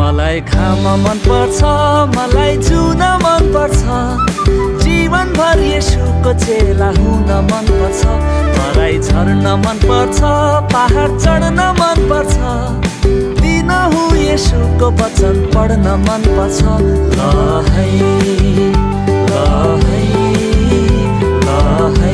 मलाई घाम मन पर्छ, मलाई जुन मन पर्छ, जीवनभर येशूको चेला हुन मन पर्छ। मलाई झर्न मन पर्छ, पहाड चढ्न मन पर्छ, दिनहु येशूको वचन पढ्न मन पर्छ। ल है ल है ल है।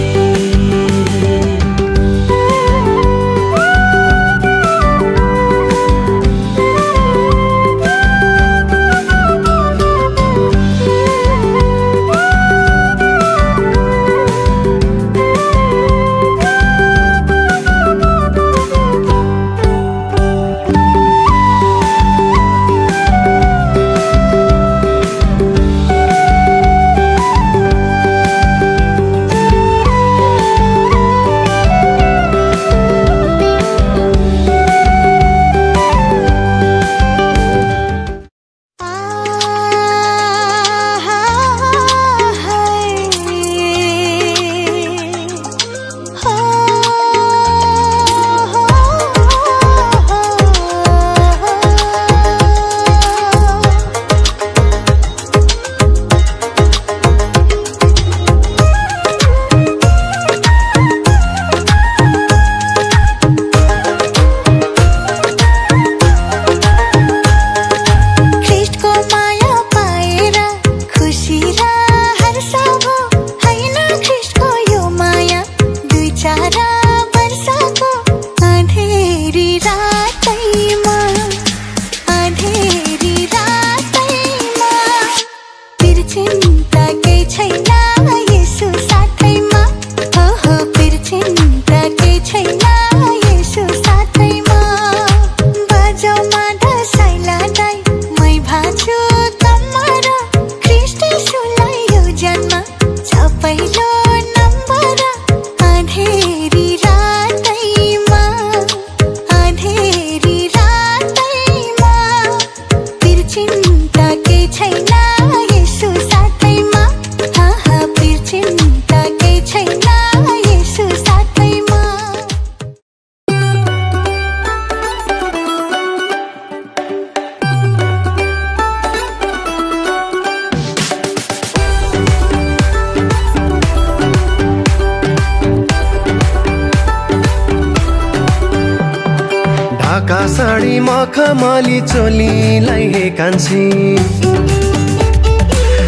ढाका साडी मखमली चोलीलाई हे कान्छी,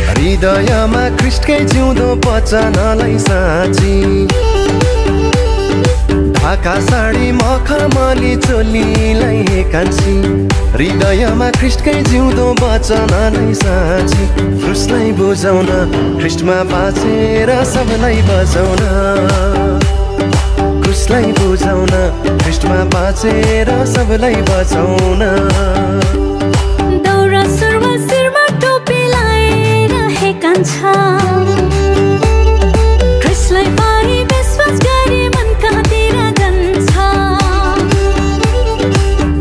हृदयमा ख्रीष्टकै जिउँदो वचनलाई साँची। ढाका साडी मखमली चोलीलाई हे कान्छी, हृदयमा ख्रीष्टकै जिउँदो वचनलाई साँची। क्रुसलाई बुझाउन, ख्रीष्टमा बाँचेर सबलाई बचाउन, क्रुसलाई बुझाउन, ख्रीष्टमा बाँचेर सबलाई बचाउन। दौरा सुरुमा शिरमा टोपी लाएर हे कान्छा, ख्रीष्टलाई पाई विश्वास गरी मन कहाँतिर जान्छ।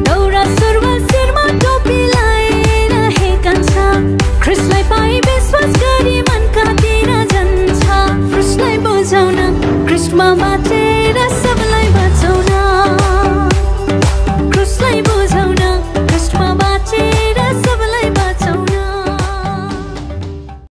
दौरा सुरुमा शिरमा टोपी लाएर हे कान्छा, ख्रीष्टलाई पाई विश्वास गरी मन कहाँतिर जान्छ। ख्रीष्टलाई बुझाउन, ख्रीष्टमा बाँचेर